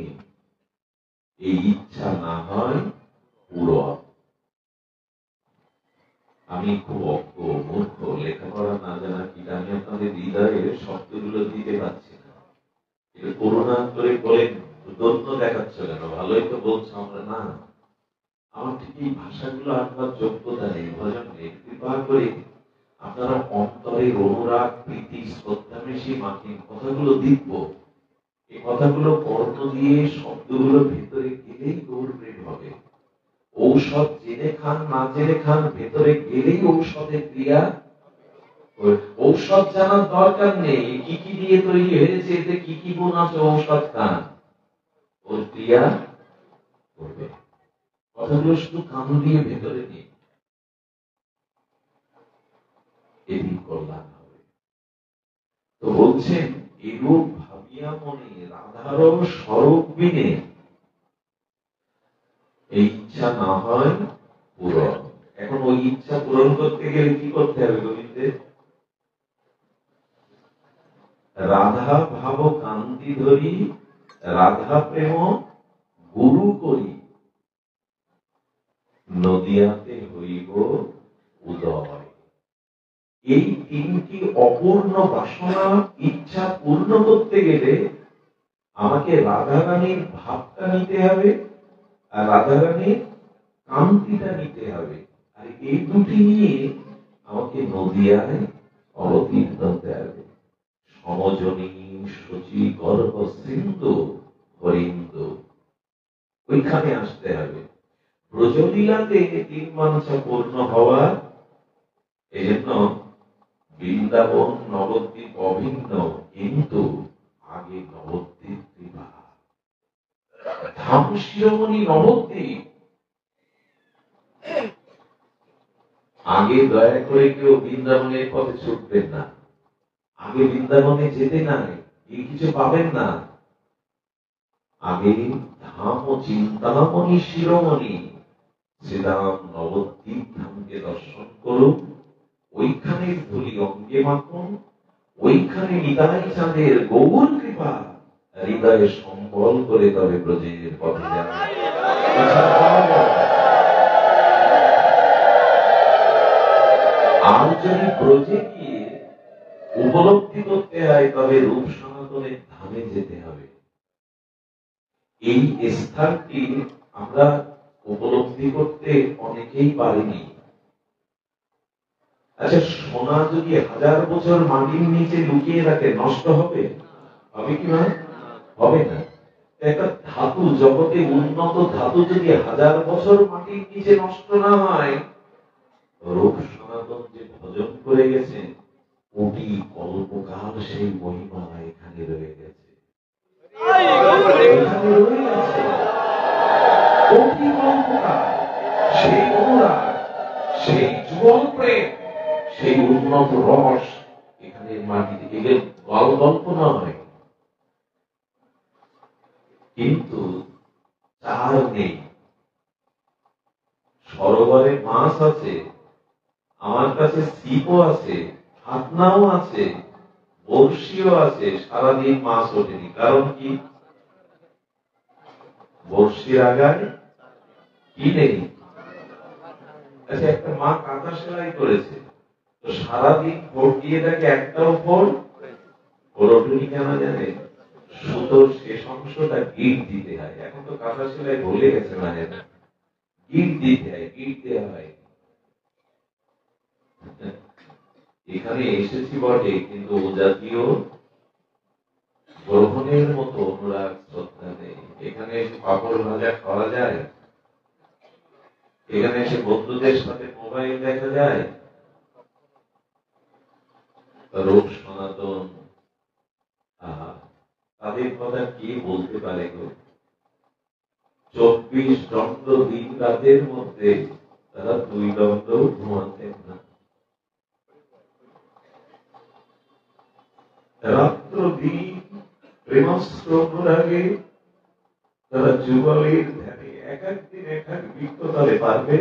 এই ইচ্ছা না হয় পূরণ। আমি খুব অজ্ঞ, মূর্খ, লেখাপড়া না জানা কি আমি আপনাদের হৃদয়ে শব্দগুলো দিতে পারছি না। এটা করুণা করে বলেন, দত্ত দেখাচ্ছ কেন? ভালোই তো বলছো আমরা। না, আমার ঠিক এই ভাষাগুলো আনবার যোগ্যতা নেই, ভজন নেই। কৃপা করে আপনারা অন্তরের অনুরাগ, প্রীতি, শ্রদ্ধা মিশিয়ে মাখেন। কথাগুলো দিব্য, এই কথাগুলো কর্ণ দিয়ে শব্দগুলো ভেতরে গেলেই গৌর প্রেম হবে। ঔষধ জেনে খান না জেনে খান, ভেতরে গেলেই ঔষধের ক্রিয়া। ঔষধ জানার দরকার নেই, কি কি দিয়ে তৈরি হয়েছে, এতে কি কি গুণ আছে, ঔষধ খান, ওর ক্রিয়া করবে। কথাগুলো শুধু কান দিয়ে ভেতরে নিয়ে, এদিন কল্যাণ হবে। তো বলছেন এরূপ ভাবিয়া মনে, রাধার স্বরূপ বিনে এই ইচ্ছা না হয় পূরণ। এখন ওই ইচ্ছা পূরণ করতে গেলে কি করতে হবে গোবিন্দের? রাধা ভাব কান্তি ধরি, রাধা প্রেম গুরু করি, নদিয়াতে হইব উদয়। এই তিনটি অপূর্ণ বাসনা, ইচ্ছা পূর্ণ করতে গেলে আমাকে রাধারানীর ভাবটা নিতে হবে, আর রাধারানীর কান্তিটা নিতে হবে। আর এই দুটি নিয়ে আমাকে নদিয়ায় অবতীর্ণ হতে হবে। সমজনী সচি গর্ভ সিন্ধু হরিন্দু, ওইখানে আসতে হবে। ব্রজলীলাতে 3 মানসা পূর্ণ হওয়া, এজন্য বৃন্দাবন নবদ্বীপ অভিন্ন, কিন্তু আগে নবদ্বীপ কৃপা। ধাম শিরোমণি নবদ্বীপ, আগে দয়া করে কেউ বৃন্দাবনের পথে ছুটবেন না, আগে বৃন্দাবনে যেতে নাই, এই কিছু পাবেন না। আগে ধাম ও চিন্তামণি শিরোমণি শ্রীরাম নবদ্বীপ ধামকে দর্শন করুন, ওইখানে ধুলি অঙ্গে মাখুন, ওইখানে নিতাই চাঁদের গৌর কৃপা হৃদয়ে সম্বল করে তবে ব্রজের পথে যান। আর যদি ব্রজে গিয়ে উপলব্ধি করতে হয়, তবে রূপ সনাতনের ধামে যেতে হবে। এই স্থানটি আমরা উপলব্ধি করতে অনেকেই পারিনি। আচ্ছা, সোনা যদি 1000 বছর মাটির নিচে লুকিয়ে রাখে, নষ্ট হবে? হবে কি না? হবে না। একটা ধাতু, জগতে উন্নত ধাতু যদি 1000 বছর মাটির নিচে নষ্ট না হয়, রূপ সনাতন যে ভজন করে গেছেন, কোটি কল্পকাল সেই মহিমা এখানে রয়ে গেছে। কোটি কল্পকাল সেই অনুরাগ, সেই যুগল প্রেম, সেই উন্নত রস এখানে মাটিতে, এগুলো গল্প নয়। কিন্তু চার নেই। সরোবরে মাছ আছে, আমার কাছে ছিপও আছে, ফাতনাও আছে, বড়শিও আছে, সারাদিন মাছ ওঠেনি। কারণ কি? বড়শির আগায় কি নেই? আচ্ছা, একটা মা কাঁথা সেলাই করেছে, তো সারাদিন ভোট দিয়ে থাকে, একটাও ভোট ওঠেনি। কেন জানে? সুতোর শেষ অংশটা গিট দিতে হয়। এখন তো কাঁথা সেলাই ভুলে গেছে, মানে গিট দিতে হয়, গিট দেওয়া হয়। এখানে এসেছি বটে, কিন্তু ও জাতীয় গ্রহণের মতো অনুরাগ শ্রদ্ধা নেই। এখানে এসে পাপড় ভাজা খাওয়া যায়, এখানে এসে বন্ধুদের সাথে মোবাইল দেখা যায়। রূপ সনাতন, তাদের কথা কে বলতে পারে গো? 24 দণ্ড দিন রাতের মধ্যে তারা 2 দণ্ড ঘুমাতেন না। রাত্র দিন প্রেমাস্ত্র অনুরাগে তারা যুগলের ধ্যানে এক এক দিন এক এক বৃক্ষতলে পারবে,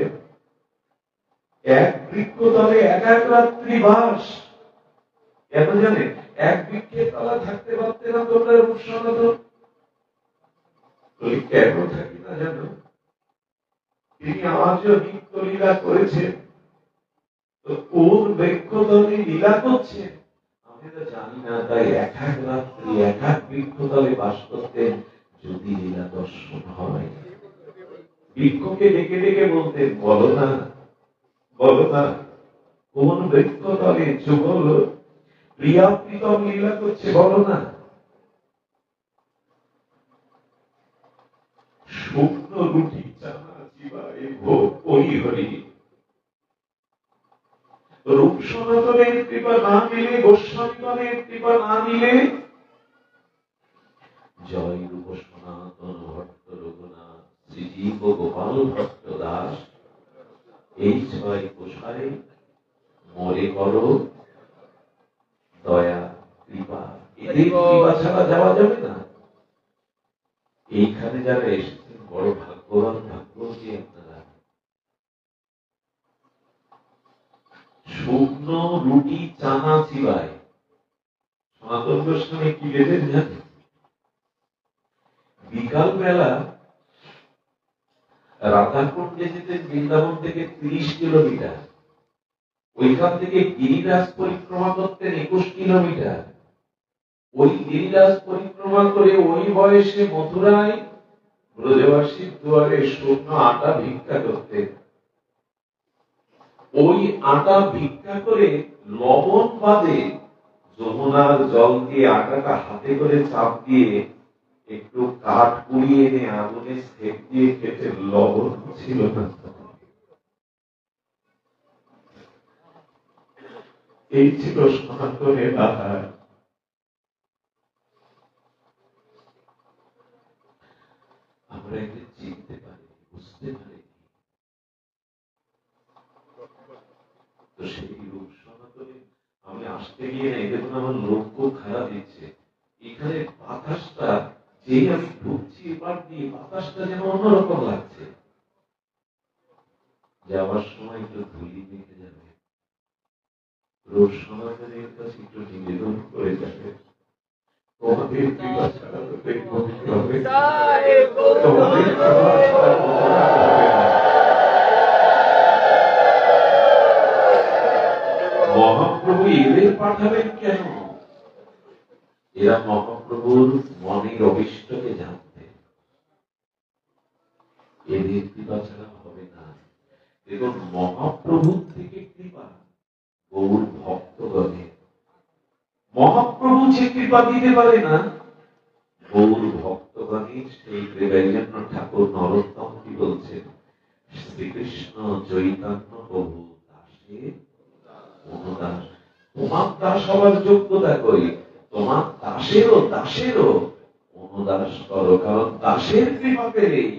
এক বৃক্ষতলে এক এক রাত্রি বাস। কেন জানে? এক বৃক্ষের তলা থাকতে পারতে না তোমরা রূপ সনাতন? কেন থাকি না জানো? তিনি আজও নিত্য লীলা করেছেন, তো কোন বৃক্ষতলে লীলা করছেন আমি তো জানি না। তাই এক এক রাত্রি এক এক বৃক্ষতলে বাস করতেন। যদি লীলা দর্শন হয়, বৃক্ষকে ডেকে ডেকে বলতেন, বলো না, বলো না, কোন বৃক্ষতলে যুগল প্রিয়া প্রীতম লীলা করছে, বলো না। শুকনো রুটি চানা চিবায় ভোগ করি হরি। রূপ সনাতনের কৃপা না মিলে, গোস্বামীগণের কৃপা না মিলে, জয় রূপ সনাতন ভট্ট রঘুনাথ শ্রীজীব গোপাল ভট্ট দাস, এই 6 কোষায় মরে করো দয়া কৃপা। এদের কৃপা ছাড়া যাওয়া যাবে না। এইখানে যারা এসেছেন বড় ভাগ্যবান, ভাগ্যবতী আপনারা। শুকনো রুটি চানা চিবায় সনাতন গোস্বামী কি বেঁধে জানেন? বিকাল বেলা রাধাকুণ্ডে যেতেন বৃন্দাবন থেকে 30 কিলোমিটার, ওইখান থেকে গিরিরাজ পরিক্রমা করতেন 21 কিলোমিটার। ওই গিরিরাজ পরিক্রমা করে ওই বয়সে মথুরায় ব্রজবাসীর দুয়ারে শুকনো আটা ভিক্ষা করতেন। ওই আটা ভিক্ষা করে লবণ বাদে যমুনার জল দিয়ে আটাটা হাতে করে চাপ দিয়ে একটু কাঠ পুড়িয়ে এনে আগুনে সেক দিয়ে খেতে লবণ ছিল না। এই ছিল সনাতনের আহার। আমরা একে চিনতে পারি, বুঝতে পারি। তো সেই রূপ সনাতনে আমি আসতে গিয়ে না, দেখুন আমার লোক খুব খারাপ দিচ্ছে। এখানে বাতাসটা যেই আমি ঢুকছি এবার দিয়ে বাতাসটা যেন অন্যরকম লাগছে। যাওয়ার সময় একটু ধুলি মেখে যাবে, রূপ সনাতনের কাছে একটু নিবেদন করে যাবে। তোমাদের কৃপা ছাড়া তো দেখবো হবে, তোমাদের কৃপা ছাড়া হবে না। মহাপ্রভু এদের পাঠাবেন কেন? এরা মহাপ্রভুর মনের অভিষ্টকে জানতে, এদের কৃপা ছাড়া হবে না। দেখুন মহাপ্রভুর থেকে কৃপা গৌর ভক্তগণের। মহাপ্রভু যে কৃপা দিতে পারে না, গৌর ভক্তগণের সেই কৃপার জন্য ঠাকুর নরোত্তম কি বলছেন? শ্রীকৃষ্ণ চৈতন্য প্রভু দাসের অনুদাস। তোমার দাস হওয়ার যোগ্যতা কই? তোমার দাসেরও অনুদাস করো, কারণ দাসের কৃপা পেলেই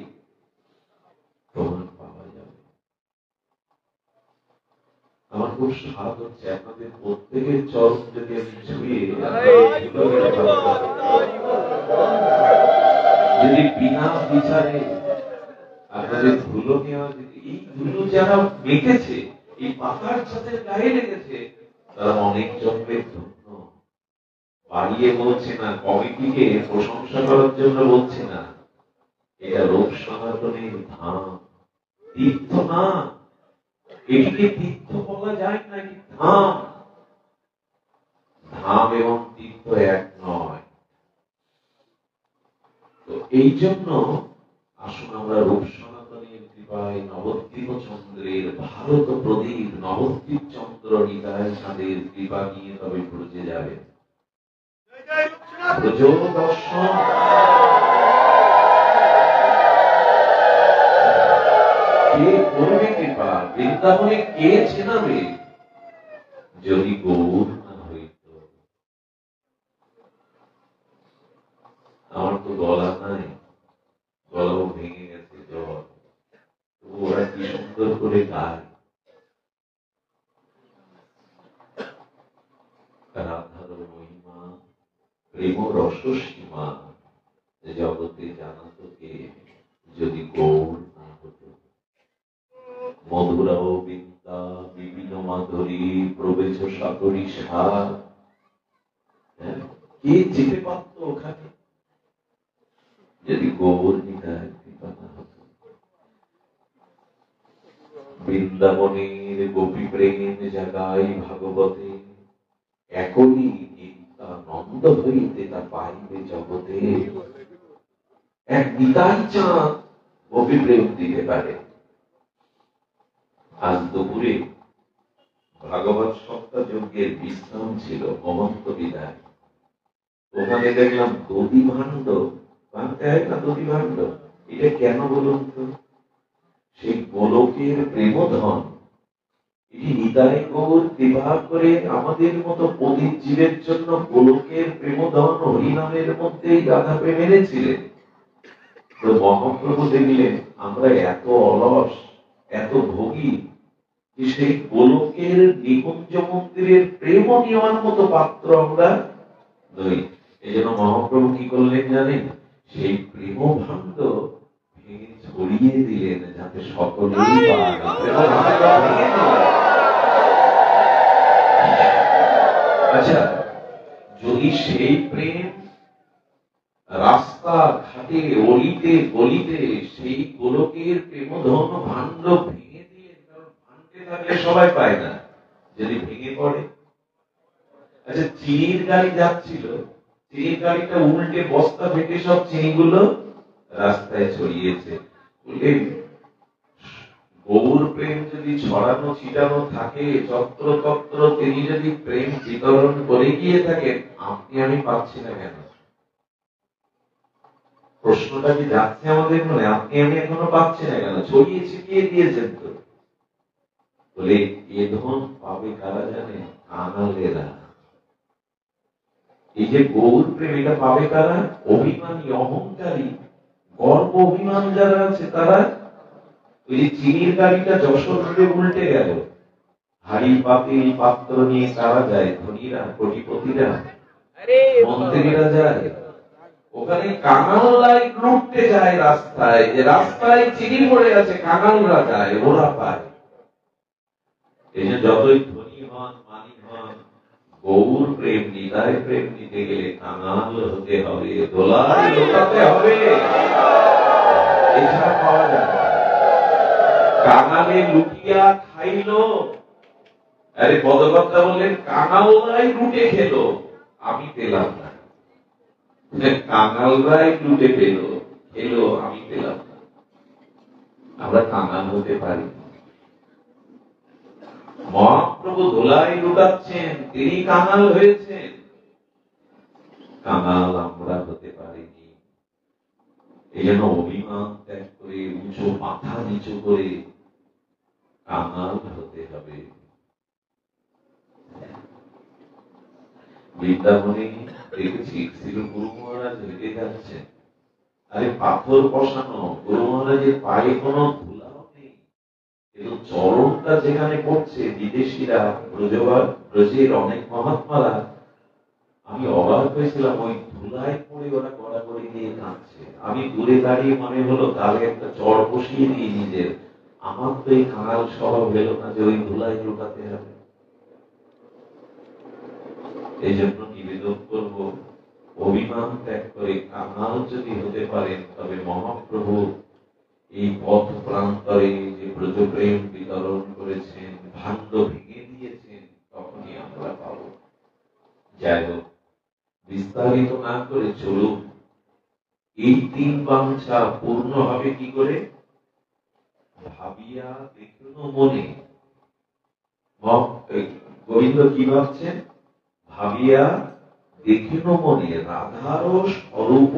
তোমার পাওয়া যাবে। আমার খুব স্বাদ হচ্ছে আপনাদের প্রত্যেকের চরণ যদি আমি ছুঁয়ে যদি বিনা বিচারে আপনাদের ধুলো নেওয়া, এই ধুলো যারা মেখেছে এই পাতার সাথে গায়ে লেগেছে, তারা অনেক জন্মের ধন্য। বাড়িয়ে বলছে না, কমিটিকে প্রশংসা করার জন্য বলছে না, এটা রূপ সনাতনের ধাম, তীর্থ না। এটিকে তীর্থ বলা যায় না, এটি ধাম। ধাম এবং তীর্থ এক নয়। তো এই জন্য আসুন আমরা রূপ সনাতনের কৃপায় নবদ্বীপ চন্দ্রের ভারত প্রদীপ নবদ্বীপ চন্দ্র নিতাই চাঁদের কৃপা নিয়ে তবে ব্রজে যাবে। ব্রজ দর্শন কে করবে কৃপা? বৃন্দাবনে কে চেনাবে যদি গৌর না হইত? আমার তো গলা নাই, গলাও ভেঙে গেছে জ্বর, ওরা কি সুন্দর করে গায়। রাধার মহিমা প্রেম রস সীমা জগতে জানাতো কে যদি গৌর না হতো। মধুরা ও বিদ্যা বিভিন্ন মাধুরী প্রবেশ সাগরী সার, কে যেতে পারত ওখানে যদি গৌর নিতাই কৃপা না হতো। বৃন্দাবনের গোপী প্রেম জাগাই ভাগবতে, একই নিত্যানন্দ হইতে তা পাইবে জগতে। এক নিতাই চাঁদ গোপী প্রেম দিতে পারে। আজ দুপুরে ভাগবত সপ্তাহ যজ্ঞের বিশ্রাম ছিল, মহন্ত বিদায়। ওখানে দেখলাম দধি ভাণ্ড ভাঙতে হয় না, দধি ভাণ্ড। এটা কেন বলুন তো? সেই গোলকের প্রেমধন, এটি নিতাই গৌর কৃপা করে আমাদের মতো পতিত জীবের জন্য গোলকের প্রেমধন হরিনামের মধ্যেই রাধা প্রেম এনেছিলেন। তো মহাপ্রভু দেখলেন আমরা এত অলস, এত ভোগী, সেই গোলকের নিকুঞ্জ মন্দিরের প্রেম নেওয়ার মতো পাত্র আমরা নই। এই জন্য মহাপ্রভু কি করলেন জানেন? সেই প্রেম ভাণ্ড ভেঙে ছড়িয়ে দিলেন যাতে সকলেই পায়। আচ্ছা, যদি সেই প্রেম রাস্তা ঘাটে অলিতে গলিতে সেই গোলকের প্রেমধন ভাণ্ড ভেঙে দিয়ে, কারণ ভাঙতে থাকলে সবাই পায় না, যদি ভেঙে পড়ে। আচ্ছা, চিনির গাড়ি যাচ্ছিল, চিনির গাড়িটা উল্টে বস্তা ফেটে সব চিনিগুলো রাস্তায় ছড়িয়েছে। গৌর প্রেম যদি ছড়ানো ছিটানো থাকে যত্র তত্র, তিনি যদি প্রেম বিতরণ করে গিয়ে থাকেন, আপনি আমি পাচ্ছি না কেন? প্রশ্নটা কি যাচ্ছে আমাদের মনে? আপনি আমি এখনো পাচ্ছি না কেন? ছড়িয়ে ছিটিয়ে দিয়েছেন তো। বলে এ ধন পাবে কারা জানে? কাঙালেরা। এই যে গৌর প্রেম, এটা পাবে কারা? অভিমানী, অহংকারী, গর্ব অভিমান যারা আছে তারা। ওই যে চিনির গাড়িটা যশোর রোডে উল্টে গেল, হাড়ি পাতিল পাত্র নিয়ে কারা যায়? ধনীরা, কোটিপতিরা, মন্ত্রীরা যায়। ওখানে কাঙালরাই লুটতে যায় রাস্তায়, যে রাস্তায় চিনি পড়ে আছে, কাঙালরা যায়, ওরা পায়। এই যে যতই ধনী হন, মানি হন, গৌর প্রেম, নিতাই প্রেম নিতে গেলে কাঙাল হতে হবে, দোলায় লোটাতে হবে, এছাড়া পাওয়া যায় না। কাঙালে লুটিয়া খাইলো, আরে পদকর্তা বললেন কাঙালরাই লুটে খেলো, আমি পেলাম না। কাঙালরাই লুটে খেলো, আমি পেলাম না। আমরা কাঙাল হতে পারি? মহাপ্রভু ধোলাই লুটাচ্ছেন, তিনি কাঙাল হয়েছেন, কাঙাল আমরা হতে পারিনি। এই জন্য অভিমান ত্যাগ করে, উঁচু মাথা নিচু করে কাঙাল হতে হবে। বৃন্দাবনে দেখেছি শ্রী গুরু মহারাজ হেঁটে যাচ্ছেন, আরে পাথর বসানো, গুরু মহারাজের পায়ে কোনো ধুলাও নেই, কিন্তু চরণটা যেখানে পড়ছে, বিদেশিরা, ব্রজের অনেক মহাত্মারা, আমি অবাক হয়েছিলাম, ওই ধুলায় পড়ে ওরা গড়াগড়ি দিয়ে কাঁদছে। আমি দূরে দাঁড়িয়ে মনে হলো তাহলে একটা চড় বসিয়ে দিয়ে নিজের, আমার তো এই কাঙাল স্বভাব হলো না যে ওই ধুলায় লুটাতে হবে। এই জন্য নিবেদন করব, অভিমান ত্যাগ করে কাঙাল যদি হতে পারেন, তবে মহাপ্রভু এই পথ প্রান্তরে যে ব্রজপ্রেম বিতরণ করেছেন, ভাণ্ড ভেঙে দিয়েছেন, তখনই আমরা পাবো। যাই হোক, বিস্তারিত না করে চলুন, এই তিন বাঞ্ছা পূর্ণ হবে কি করে? ভাবিয়া দেখুন মনে। গোবিন্দ কি ভাবছেন? ভাবিয়া দেখিন মনে, রাধার স্বরূপ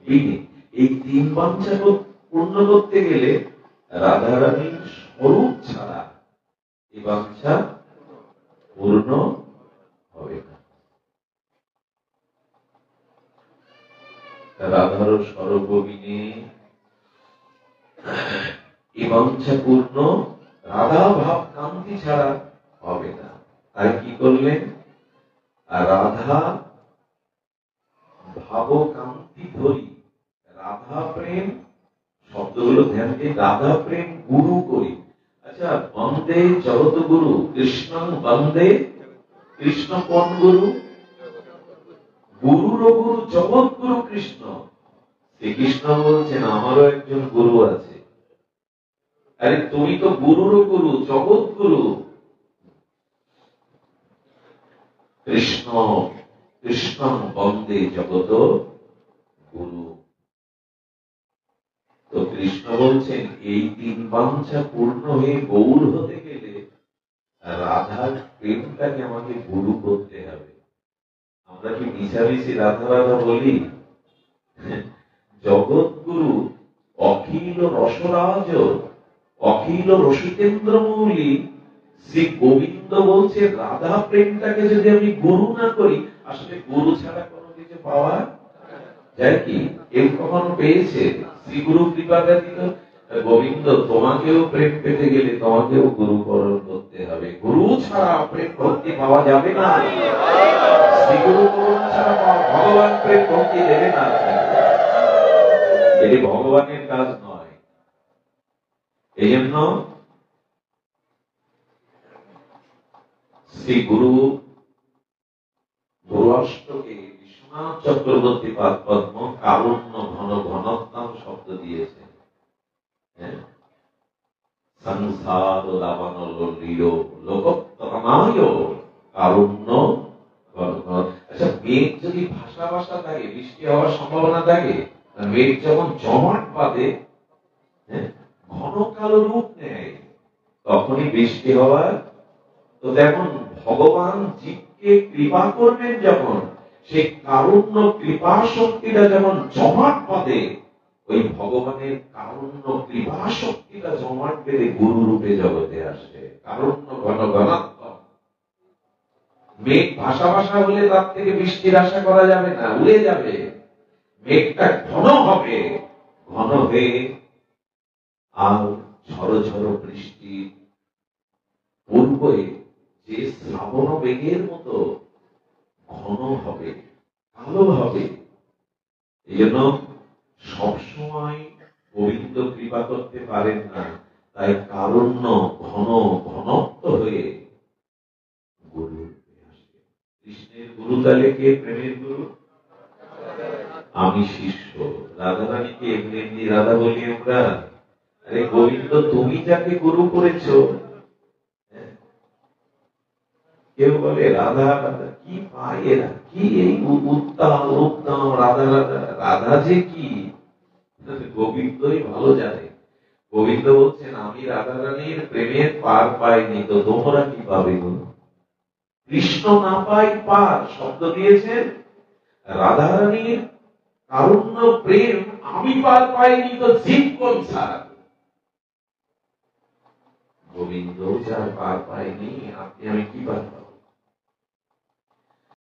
বিনে। এই তিন বাঞ্ছা পূর্ণ করতে গেলে রাধারানীর স্বরূপ ছাড়া এই বাঞ্ছা পূর্ণ হবে না। রাধার স্বরূপ বিনে এই বাঞ্ছা পূর্ণ, রাধা ভাব কান্তি ছাড়া হবে না। তাই কি করলেন? রাধা ভাব কান্তি ধরি, রাধা প্রেম শব্দগুলো ধ্যান দিয়ে, রাধা প্রেম গুরু করি। আচ্ছা, বন্দে জগত গুরু কৃষ্ণ, বন্দে কৃষ্ণ কোন গুরু? গুরুর গুরু জগৎ গুরু কৃষ্ণ। শ্রীকৃষ্ণ বলছেন আমারও একজন গুরু আছে। আরে তুমি তো গুরুর গুরু, জগৎ গুরু কৃষ্ণ। কৃষ্ণ বন্দে জগত গুরু। তো কৃষ্ণ বলছেন এই তিন বাঞ্ছা পূর্ণ হয়ে গৌর হতে গেলে রাধার প্রেমটাকে আমাকে গুরু করতে হবে। আমরা কি মিশামিশি রাধা রাধা বলি? জগৎ গুরু অখিল রসরাজ, অখিল রসিকেন্দ্র মৌলি শ্রী গোবিন্দ বলছে রাধা প্রেমটাকে যদি আমি গুরু না করি, আসলে গুরু ছাড়া কোনো কিছু পাওয়া যায় কি? কেউ কখনো পেয়েছে? শ্রী গুরু কৃপা ব্যতীত। গোবিন্দ তোমাকেও প্রেম পেতে গেলে তোমাকেও গুরুকরণ করতে হবে, গুরু ছাড়া প্রেম ভক্তি পাওয়া যাবে না। শ্রী গুরু করুণা ছাড়া ভগবান প্রেম ভক্তি দেবে না, এটি ভগবানের কাজ নয়। এই জন্য শ্রী গুরু গুরুষ্টকে বিশ্বনাথ চক্রবর্তী পাদ পদ্ম কারুণ্য ঘন ঘনত্তম শব্দ দিয়েছে। সংসার দাবান লোকত্তমায় কারুণ্য ঘন ঘন। আচ্ছা, মেঘ যদি ভাষা ভাষা থাকে, বৃষ্টি হওয়ার সম্ভাবনা থাকে, মেঘ যখন জমাট বাঁধে, ঘন কালো রূপ নেয়, তখনই বৃষ্টি হওয়ার। তো তেমন ভগবান জীবকে কৃপা করবেন যখন, সেই কারুণ্য কৃপা শক্তিটা যেমন জমাট বাঁধে, ওই ভগবানের কারুণ্য কৃপা শক্তিটা জমাট বেঁধে গুরু রূপে জগতে আসে। কারুণ্য ঘন ঘনাত্মক। মেঘ ভাষা ভাষা হলে তার থেকে বৃষ্টির আশা করা যাবে না, উড়ে যাবে। মেঘটা ঘন হবে, ঘন হয়ে আর ঝড় ঝড় বৃষ্টি পূর্বে যে শ্রাবণ বেগের মতো ঘন হবে, কালো হবে। এই জন্য সবসময় গোবিন্দ কৃপা করতে পারেন না, তাই কারুণ্য ঘন ঘনত্ব হয়ে গুরু আসে। কৃষ্ণের গুরু তাহলে কে? প্রেমের গুরু। আমি শিষ্য। রাধারানীকে এমনি এমনি রাধা বলি আমরা? আরে গোবিন্দ তুমি যাকে গুরু করেছো। কেউ বলে রাধা রাধা, কি পায় এরা, কি এই উত্তাম উত্তম রাধা রাধা। রাধা যে কি গোবিন্দই ভালো জানে। গোবিন্দ বলছেন আমি রাধা রানীর প্রেমের পার পাইনি, তো তোমরা কি পাবে? কৃষ্ণ না পাই পার শব্দ দিয়েছেন। রাধা রানীর কারুণ্য প্রেম আমি পার পাইনি, তো জীব কোন ছাড়? গোবিন্দ যার পার পাইনি, আপনি আমি কি পার পাবো?